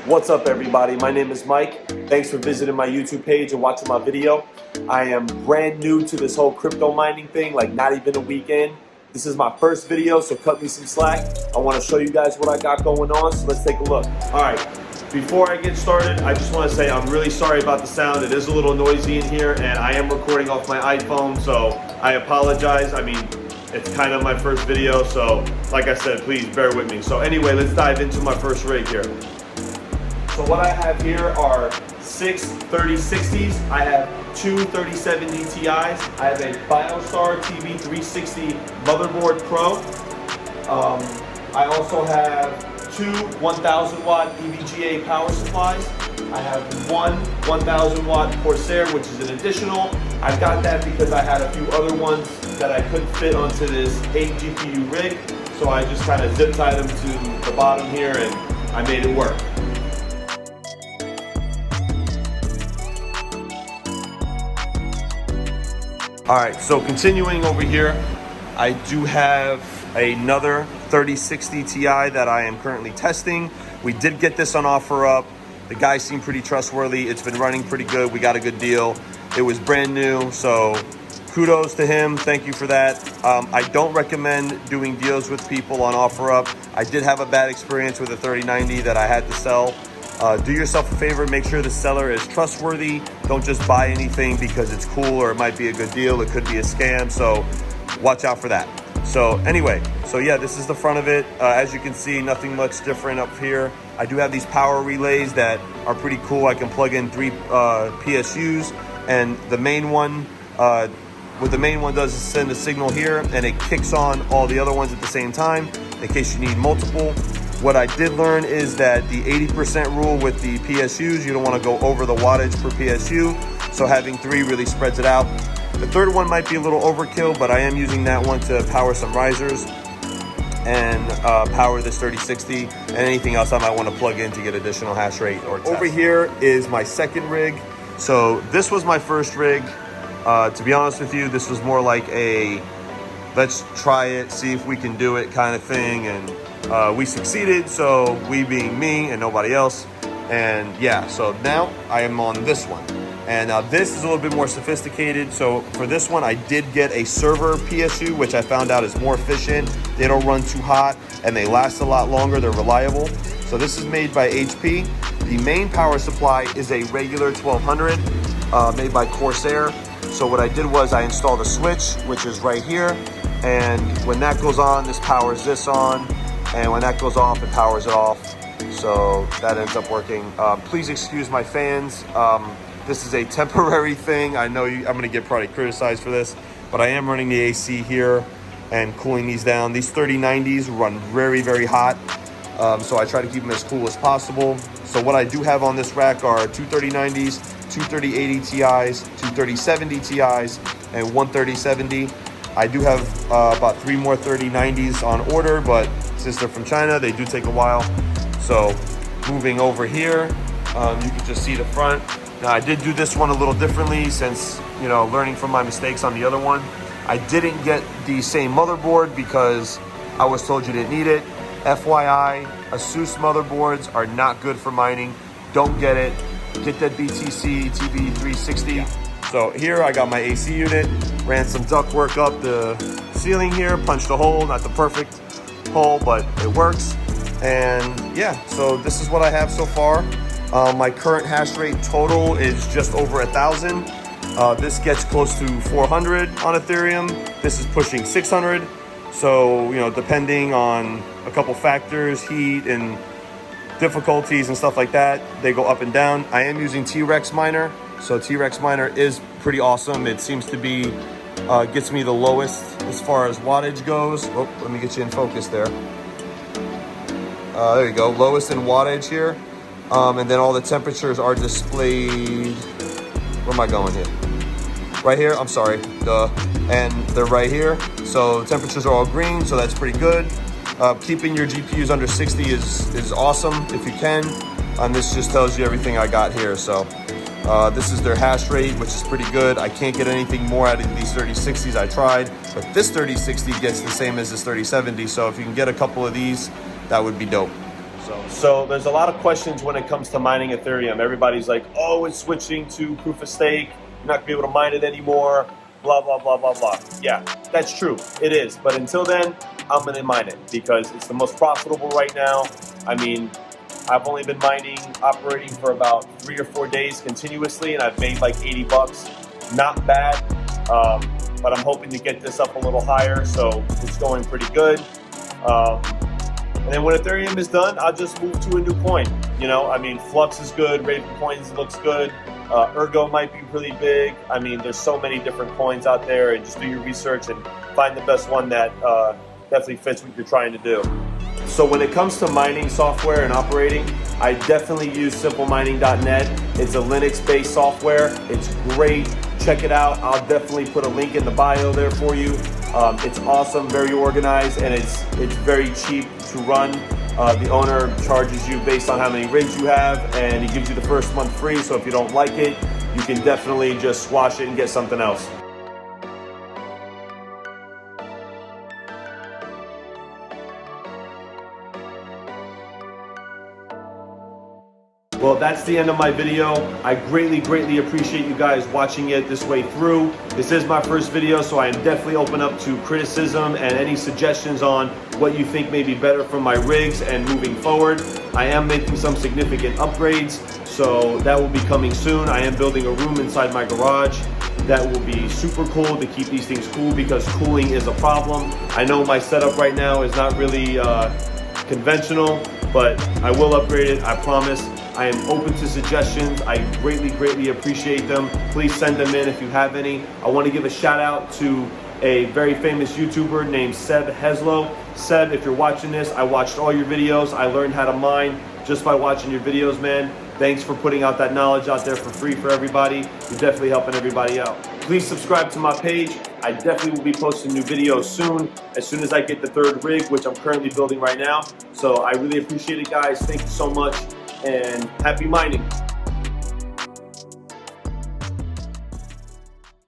What's up, everybody? My name is Mike. Thanks for visiting my YouTube page and watching my video. I am brand new to this whole crypto mining thing, like not even a week in. This is my first video, so cut me some slack. I want to show you guys what I got going on, so let's take a look. All right, before I get started, I just want to say I'm really sorry about the sound. It is a little noisy in here, and I am recording off my iPhone, so I apologize. I mean, it's kind of my first video, so like I said, please bear with me. So anyway, let's dive into my first rig here. So what I have here are 6 3060s. I have 2 3070 Ti's. I have a Biostar TV360 Motherboard Pro. I also have 2 1000 watt EVGA power supplies. I have one 1000 watt Corsair, which is an additional. I got that because I had a few other ones that I couldn't fit onto this 8 GPU rig. So I just kind of zip tied them to the bottom here and I made it work. All right, so continuing over here, I do have another 3060 Ti that I am currently testing. We did get this on OfferUp. The guy seemed pretty trustworthy. It's been running pretty good. We got a good deal. It was brand new, so kudos to him. Thank you for that. I don't recommend doing deals with people on OfferUp. I did have a bad experience with a 3090 that I had to sell. Do yourself a favor, make sure the seller is trustworthy. Don't just buy anything because it's cool or it might be a good deal. It could be a scam, so watch out for that. So anyway, so yeah, this is the front of it. As you can see, nothing much different up here. I do have these power relays that are pretty cool. I can plug in 3 PSUs, and the main one, what the main one does is send a signal here and it kicks on all the other ones at the same time in case you need multiple. What I did learn is that the 80% rule with the PSUs, you don't want to go over the wattage per PSU. So having 3 really spreads it out. The third one might be a little overkill, but I am using that one to power some risers and power this 3060 and anything else I might want to plug in to get additional hash rate or test. Over here is my second rig. So this was my first rig. To be honest with you, this was more like a let's try it, see if we can do it kind of thing. And we succeeded, so we being me and nobody else. And yeah, so now I am on this one. And this is a little bit more sophisticated. So for this one, I did get a server PSU, which I found out is more efficient. They don't run too hot and they last a lot longer. They're reliable. So this is made by HP. The main power supply is a regular 1200 made by Corsair. So what I did was I installed a switch, which is right here. And when that goes on, this powers this on. And when that goes off, it powers it off. So that ends up working. Please excuse my fans. This is a temporary thing. I know I'm gonna get probably criticized for this, but I am running the AC here and cooling these down. These 3090s run very, very hot. So I try to keep them as cool as possible. So what I do have on this rack are 2 3090s, 2 3080 Ti's, 2 3070 Ti's, and 1 3070. I do have about 3 more 3090s on order, but since they're from China, they do take a while. So moving over here, you can just see the front. Now I did do this one a little differently since, you know, learning from my mistakes on the other one. I didn't get the same motherboard because I was told you didn't need it. FYI, ASUS motherboards are not good for mining. Don't get it. Get that BTC TV360. So here I got my AC unit, ran some ductwork up the ceiling here, punched a hole, not the perfect hole, but it works. And yeah, so this is what I have so far. My current hash rate total is just over 1,000. This gets close to 400 on Ethereum. This is pushing 600. So, you know, depending on a couple factors, heat and difficulties and stuff like that, they go up and down. I am using T-Rex miner. So T-Rex miner is pretty awesome. It seems to be, gets me the lowest as far as wattage goes. Oh, let me get you in focus there. There you go, lowest in wattage here. And then all the temperatures are displayed. Where am I going here? Right here, I'm sorry. And they're right here. So temperatures are all green, so that's pretty good. Keeping your GPUs under 60 is awesome if you can. And this just tells you everything I got here. So this is their hash rate, which is pretty good. I can't get anything more out of these 3060s. I tried, but this 3060 gets the same as this 3070. So if you can get a couple of these, that would be dope. So there's a lot of questions when it comes to mining Ethereum. Everybody's like, oh, it's switching to proof of stake. You're not gonna be able to mine it anymore. Blah, blah, blah, blah, blah. Yeah, that's true. It is. But until then, I'm gonna mine it because it's the most profitable right now. I mean, I've only been mining, operating for about 3 or 4 days continuously, and I've made like 80 bucks. Not bad, but I'm hoping to get this up a little higher, so it's going pretty good. And then when Ethereum is done, I'll just move to a new coin. You know, I mean, Flux is good, Raven Coins looks good, Ergo might be really big. I mean, there's so many different coins out there, and just do your research and find the best one that definitely fits what you're trying to do. So when it comes to mining software and operating, I definitely use simplemining.net. It's a Linux-based software. It's great. Check it out. I'll definitely put a link in the bio there for you. It's awesome, very organized, and it's very cheap to run. The owner charges you based on how many rigs you have, and he gives you the first month free. So if you don't like it, you can definitely just squash it and get something else. Well, that's the end of my video. I greatly appreciate you guys watching it this way through. This is my first video, so I am definitely open up to criticism and any suggestions on what you think may be better for my rigs and moving forward. I am making some significant upgrades, so that will be coming soon. I am building a room inside my garage that will be super cool to keep these things cool because cooling is a problem. I know my setup right now is not really conventional, but I will upgrade it, I promise. I am open to suggestions. I greatly appreciate them. Please send them in if you have any. I want to give a shout out to a very famous YouTuber named Seb Heslow. Seb, if you're watching this, I watched all your videos. I learned how to mine just by watching your videos, man. Thanks for putting out that knowledge out there for free for everybody. You're definitely helping everybody out. Please subscribe to my page. I definitely will be posting new videos soon as I get the third rig, which I'm currently building right now. So I really appreciate it, guys. Thank you so much, and happy mining.